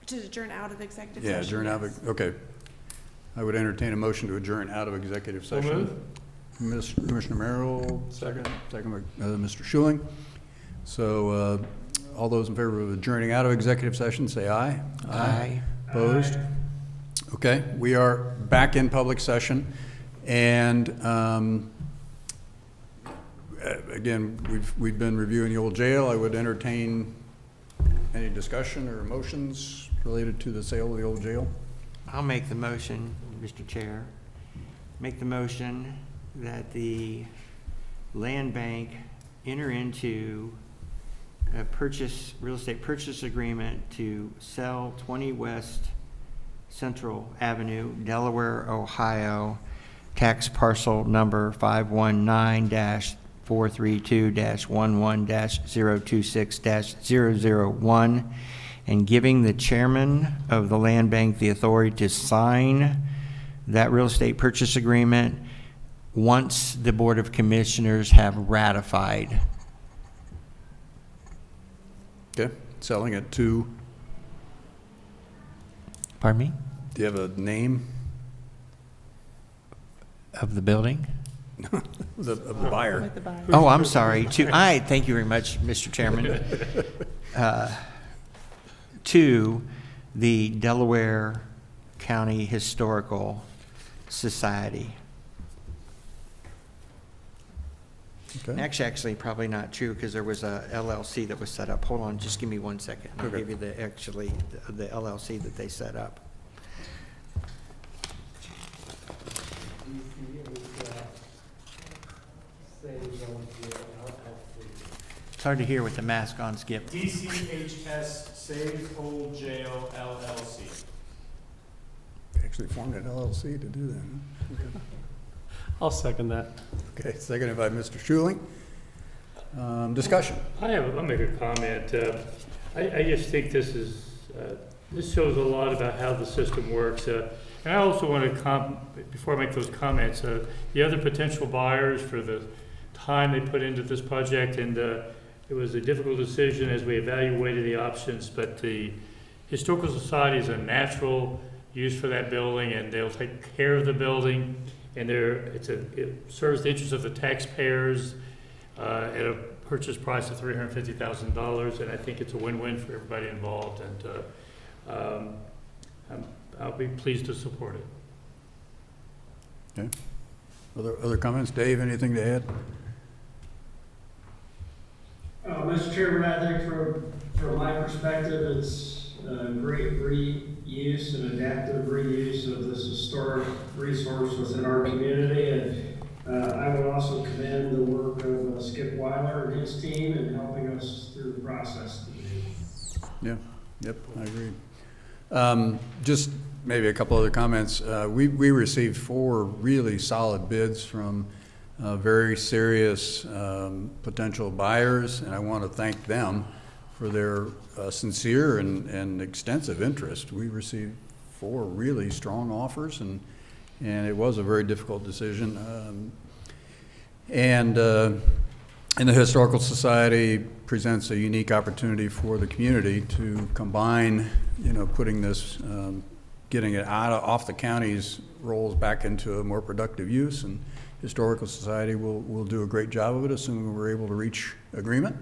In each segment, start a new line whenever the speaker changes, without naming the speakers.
To adjourn out of executive
Yeah,
session.
adjourn out
yes.
of, okay. I would entertain a motion to adjourn out of executive session. Commissioner Merrill, second by Mr. Schuling. So all those in favor of adjourning out of executive session, say aye.
Aye.
Opposed? Okay, we are back in public session. And again, we've been reviewing the old jail. I would entertain any discussion or motions related to the sale of the old jail.
I'll make the motion, Mr. Chair. Make the motion that the land bank enter into a real estate purchase agreement to sell 20 West Central Avenue, Delaware, Ohio, tax parcel number 519-432-11-026-001, and giving the chairman of the land bank the authority to sign that real estate purchase agreement once the Board of Commissioners have ratified.
Okay, selling it to,
Pardon me?
do you have a name
Of the building?
of the buyer?
With the buyer.
Oh, I'm sorry. Thank you very much, Mr. Chairman. To the Delaware County Historical Society.
Okay.
Actually, probably not true, because there was a LLC that was set up. Hold on, just give me 1 second. I'll
Okay.
give you the LLC that they set up. It's hard to hear with the mask on, Skip.
DCHS Saves Old Jail LLC.
They actually formed an LLC to do that. Huh? Okay.
I'll second that.
Okay, seconded by Mr. Schuling. Discussion.
I'll make a comment. I just think this shows a lot about how the system works. And I also want to, before I make those comments, the other potential buyers for the time they put into this project, and it was a difficult decision as we evaluated the options, but the Historical Society is a natural use for that building, and they'll take care of the building, and it serves the interests of the taxpayers at a purchase price of $350,000, and I think it's a win-win for everybody involved, and I'll be pleased to support it.
Okay. Other comments? Dave, anything to add?
Mr. Chairman, I think from my perspective, it's a great reuse and adaptive reuse of this historic resource within our community. And I would also commend the work of Skip Weiler and his team in helping us through the process today.
Yeah, yep, I agree. Just maybe a couple other comments. We received 4 really solid bids from very serious potential buyers, and I want to thank them for their sincere and extensive interest. We received 4 really strong offers, and it was a very difficult decision. And the Historical Society presents a unique opportunity for the community to combine, putting this, getting it off the county's rolls back into a more productive use, and Historical Society will do a great job of it, assuming we're able to reach agreement.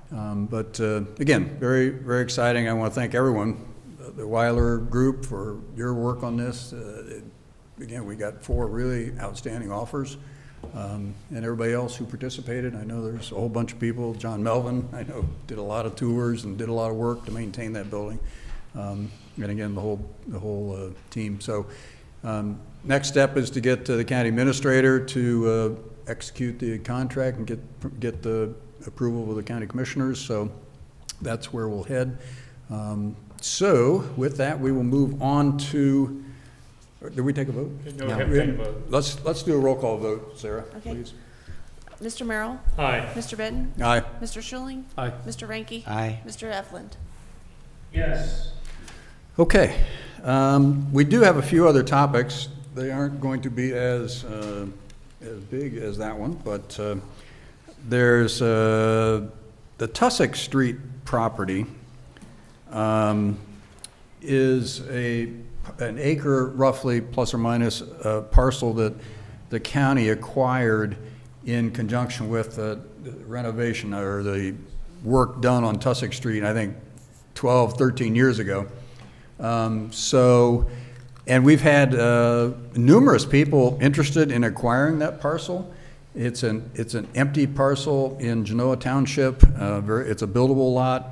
But again, very, very exciting. I want to thank everyone, the Weiler Group, for your work on this. Again, we got 4 really outstanding offers, and everybody else who participated. I know there's a whole bunch of people. John Melvin, I know, did a lot of tours and did a lot of work to maintain that building. And again, the whole team. So next step is to get the county administrator to execute the contract and get the approval of the county commissioners. So that's where we'll head. So with that, we will move on to. Did we take a vote?
No, we have to take a vote.
Let's do a roll call vote, Sarah,
Okay.
please.
Mr. Merrill?
Aye.
Mr. Benton?
Aye.
Mr. Schuling?
Aye.
Mr. Ranky?
Aye.
Mr. Eflin?
Yes.
Okay. We do have a few other topics. They aren't going to be as big as that one, but there's the Tussock Street property. is an acre roughly, plus or minus, parcel that the county acquired in conjunction with the renovation or the work done on Tussock Street, I think 12, 13 years ago. And we've had numerous people interested in acquiring that parcel. It's an empty parcel in Genoa Township. It's a buildable lot.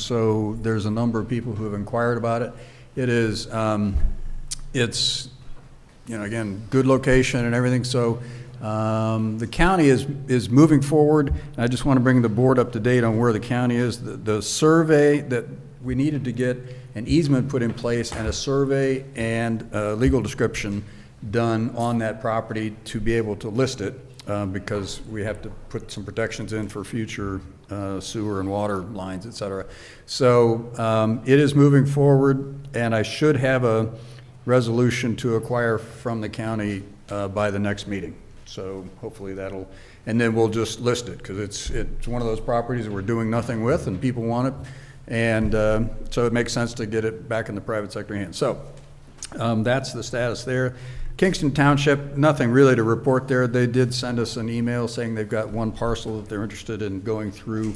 So there's a number of people who have inquired about it. It is, it's, again, good location and everything. So the county is moving forward. I just want to bring the board up to date on where the county is. The survey that we needed to get an easement put in place and a survey and a legal description done on that property to be able to list it, because we have to put some protections in for future sewer and water lines, et cetera. So it is moving forward, and I should have a resolution to acquire from the county by the next meeting. So hopefully that'll, and then we'll just list it, because it's one of those properties that we're doing nothing with and people want it. And so it makes sense to get it back in the private sector hands. So that's the status there. Kingston Township, nothing really to report there. They did send us an email saying they've got one parcel that they're interested in going through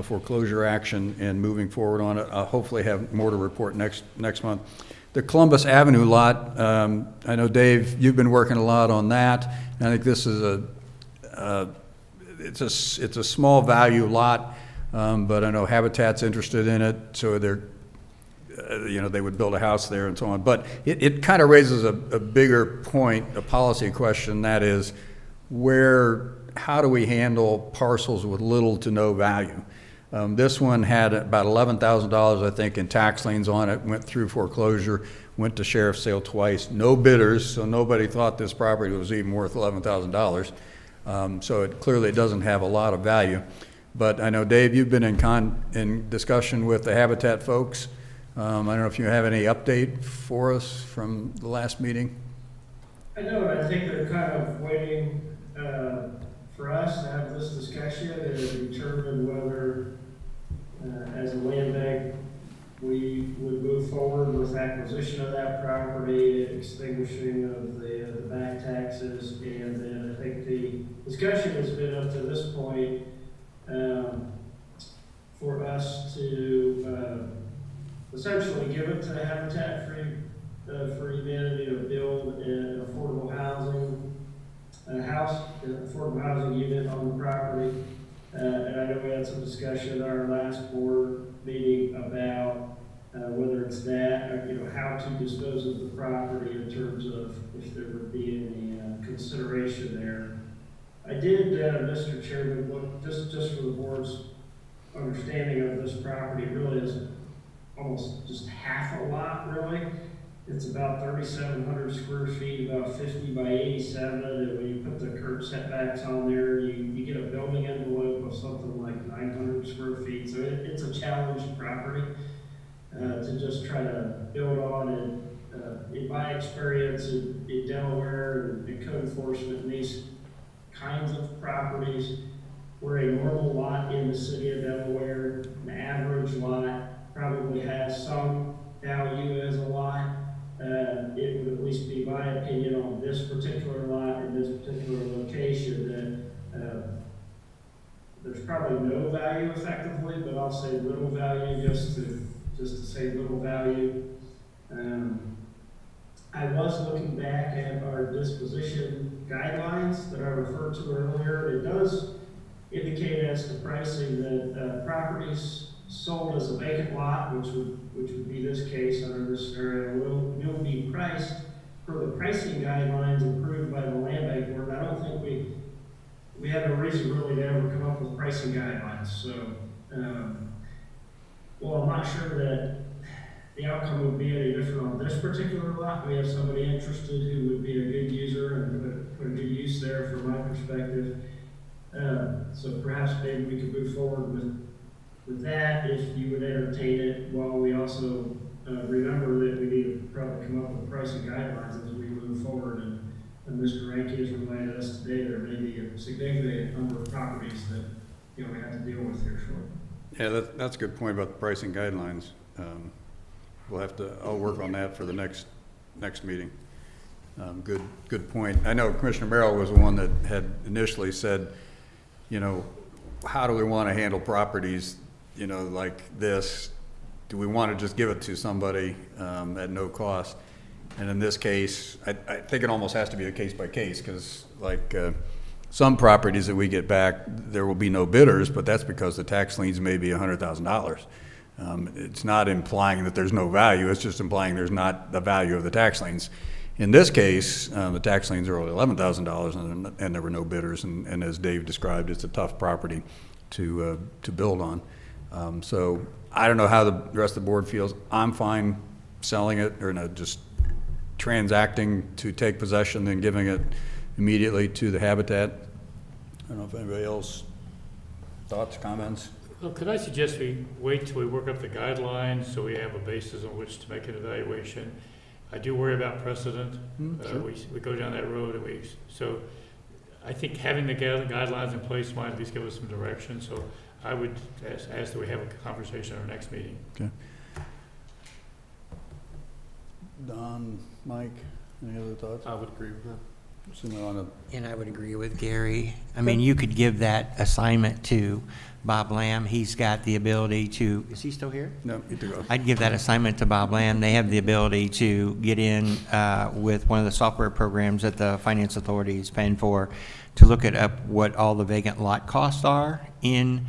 foreclosure action and moving forward on it. I'll hopefully have more to report next month. The Columbus Avenue lot, I know, Dave, you've been working a lot on that. And I think this is it's a small value lot. But I know Habitat's interested in it, so they're, they would build a house there and so on. But it kind of raises a bigger point, a policy question, that is, how do we handle parcels with little to no value? This one had about $11,000, I think, in tax liens on it, went through foreclosure, went to sheriff's sale twice, no bidders, so nobody thought this property was even worth $11,000. So it clearly doesn't have a lot of value. But I know, Dave, you've been in discussion with the Habitat folks. I don't know if you have any update for us from the last meeting.
I know, and I think they're kind of waiting for us to have this discussion and determine whether, as a land bank, we would move forward with acquisition of that property, extinguishing of the back taxes, and then I think the discussion has been up to this point for us to essentially give it to Habitat for Humanity to build an affordable housing affordable housing unit on the property. And I know we had some discussion at our last board meeting about whether it's that, or, how to dispose of the property in terms of if there would be any consideration there. I did, Mr. Chairman, look, just for the board's understanding of this property, it really is almost just half a lot, really. It's about 3,700 square feet, about 50 by 87, and when you put the curb setbacks on there, you get a building envelope of something like 900 square feet. So it's a challenged property to just try to build on. And in my experience in Delaware and code enforcement in these kinds of properties, where a normal lot in the city of Delaware, an average lot, probably has some value as a lot. It would at least be my opinion on this particular lot in this particular location that there's probably no value effectively, but I'll say little value just to say little value. I was looking back at our disposition guidelines that I referred to earlier. It does indicate as to pricing that properties sold as a vacant lot, which would be this case under this scenario, will be priced per the pricing guidelines approved by the Land Bank Board. I don't think we have no reason really to ever come up with pricing guidelines. So, well, I'm not sure that the outcome would be any different on this particular lot. We have somebody interested who would be a good user and put a good use there from my perspective. So perhaps maybe we could move forward with that if you would entertain it, while we also remember that we need to probably come up with pricing guidelines as we move forward. And Mr. Ranke has reminded us today there may be a significant number of properties that we have to deal with here shortly.
Yeah, that's a good point about the pricing guidelines. we'll have to, I'll work on that for the next meeting. Good point. I know Commissioner Merrill was the one that had initially said, you know, how do we want to handle properties, you know, like this? Do we want to just give it to somebody at no cost? And in this case, I think it almost has to be a case by case, because like some properties that we get back, there will be no bidders, but that's because the tax liens may be $100,000. It's not implying that there's no value, it's just implying there's not the value of the tax liens. In this case, the tax liens are only $11,000 and there were no bidders, and as Dave described, it's a tough property to build on. So I don't know how the rest of the board feels. I'm fine selling it, or no, just transacting to take possession, then giving it immediately to the Habitat. I don't know if anybody else, thoughts, comments?
Well, could I suggest we wait till we work up the guidelines so we have a basis on which to make an evaluation? I do worry about precedent.
Sure.
We go down that road, and so I think having the guidelines in place might at least give us some direction. So I would ask that we have a conversation at our next meeting.
Okay. Don, Mike, any other thoughts?
I would agree with that.
And I would agree with Gary. I mean, you could give that assignment to Bob Lamb. He's got the ability to, is he still here?
No, you to go.
I'd give that assignment to Bob Lamb. They have the ability to get in with one of the software programs that the Finance Authority is paying for to look at up what all the vacant lot costs are in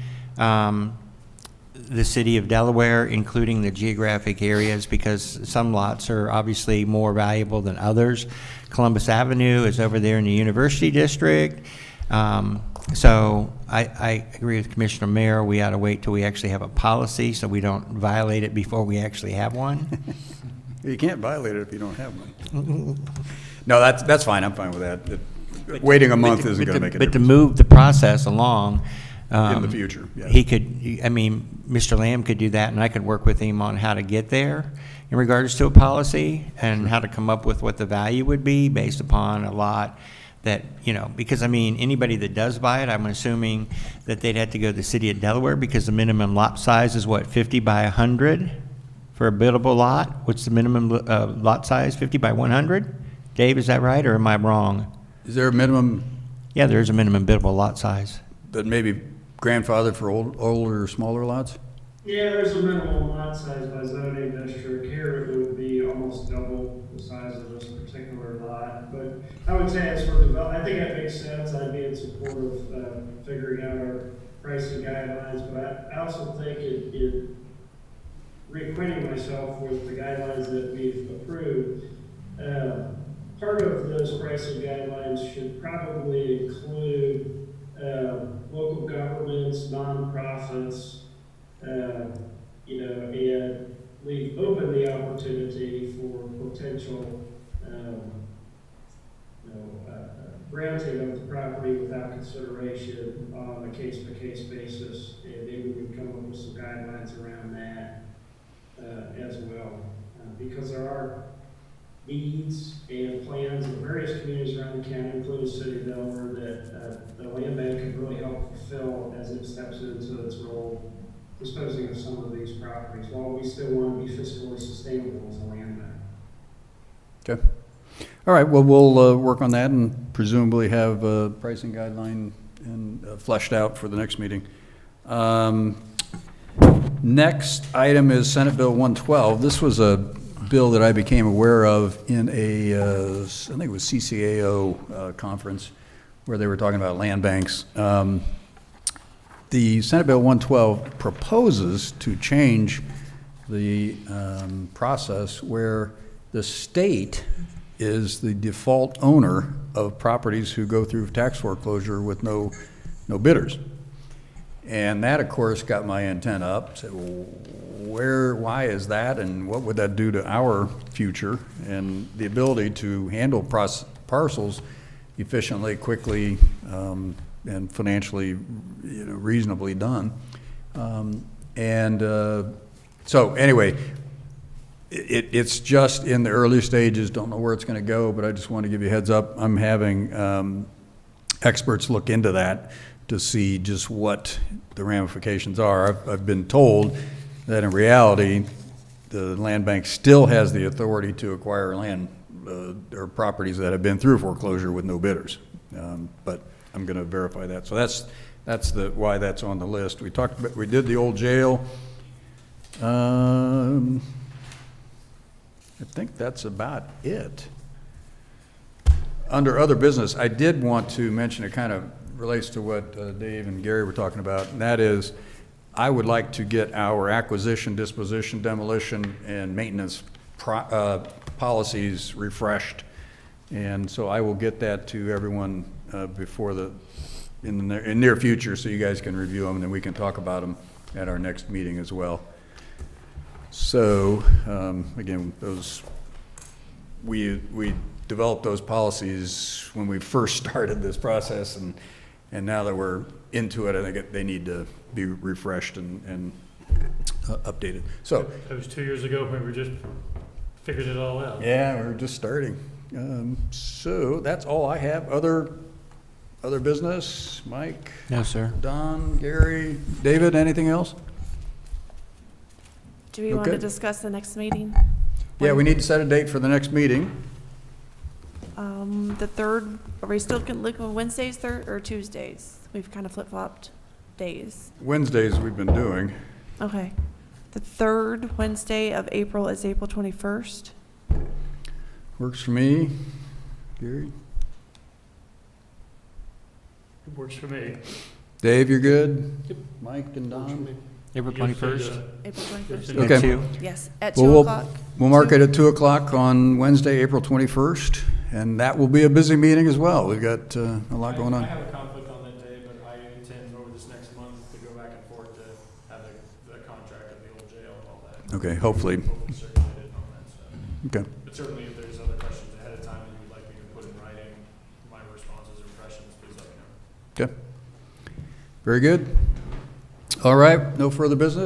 the city of Delaware, including the geographic areas, because some lots are obviously more valuable than others. Columbus Avenue is over there in the University District. So I agree with Commissioner Mayer. We ought to wait till we actually have a policy so we don't violate it before we actually have one.
You can't violate it if you don't have one. No, that's fine. I'm fine with that. Waiting a month isn't going to make a
difference. But to
difference.
move the process along,
In the future, yeah.
he could, I mean, Mr. Lamb could do that, and I could work with him on how to get there in regards to a policy and how to come up with what the value would be based upon a lot that, you know, because, I mean, anybody that does buy it, I'm assuming that they'd have to go to the city of Delaware because the minimum lot size is what, 50 by 100 for a buildable lot? What's the minimum lot size, 50 by 100? Dave, is that right, or am I wrong?
Is there a minimum
Yeah, there is a minimum buildable lot size.
that maybe grandfathered for older, smaller lots?
Yeah, there's a minimum lot size by zoning district. Here it would be almost double the size of this particular lot. But I would say as for development, I think that makes sense. I'd be in support of figuring out our pricing guidelines. But I also think reacquainting myself with the guidelines that we've approved, part of those pricing guidelines should probably include local governments, nonprofits, you know, and leave open the opportunity for potential, granting of the property without consideration on a case-by-case basis, and maybe we can come up with some guidelines around that as well, because there are needs and plans in various communities around the county, including the city of Delaware, that the land bank can really help fulfill as it steps into its role, disposing of some of these properties, while we still want to be fiscally sustainable as a land bank.
Okay. All right, well, we'll work on that and presumably have a pricing guideline and fleshed out for the next meeting. Next item is Senate Bill 112. This was a bill that I became aware of in a, I think it was CCAO conference, where they were talking about land banks. The Senate Bill 112 proposes to change the process where the state is the default owner of properties who go through tax foreclosure with no bidders. And that, of course, got my antenna up. Said, well, why is that, and what would that do to our future and the ability to handle parcels efficiently, quickly, and financially, reasonably done. So anyway, it's just in the early stages. Don't know where it's going to go, but I just want to give you a heads up. I'm having experts look into that to see just what the ramifications are. I've been told that in reality, the land bank still has the authority to acquire land or properties that have been through foreclosure with no bidders. But I'm going to verify that. So that's why that's on the list. We talked about, we did the old jail. I think that's about it. Under other business, I did want to mention, it kind of relates to what Dave and Gary were talking about, and that is, I would like to get our acquisition, disposition, demolition, and maintenance policies refreshed. And so I will get that to everyone before in the near future, so you guys can review them, and then we can talk about them at our next meeting as well. So, again, we developed those policies when we first started this process, and now that we're into it, I think they need to be refreshed and updated. So,
That was 2 years ago when we were just figured it all out.
yeah, we're just starting. So that's all I have. Other business? Mike,
No, sir.
Don, Gary, David, anything else?
Do we want to
Okay.
discuss the next meeting?
Yeah, we need to set a date for the next meeting.
The third, are we still looking at Wednesdays, third, or Tuesdays? We've kind of flip-flopped days.
Wednesdays we've been doing.
Okay. The third Wednesday of April is April 21st.
Works for me. Gary?
It works for me.
Dave, you're good? Mike and Don?
April
You just said,
21st?
April
Yes,
21st.
it
Okay.
At 2?
Yes, at
Well,
2
we'll-
o'clock.
We'll mark it at 2 o'clock on Wednesday, April 21st, and that will be a busy meeting as well. We've got a lot going
I
on.
have a conflict on that day, but I intend over this next month to go back and forth to have the contract of the old jail and all that.
Okay, hopefully.
Hopefully circulated and all that stuff.
Okay.
But certainly if there's other questions ahead of time that you would like me to put in writing, my responses or impressions, please let me know.
Okay. Very good. All right, no further business?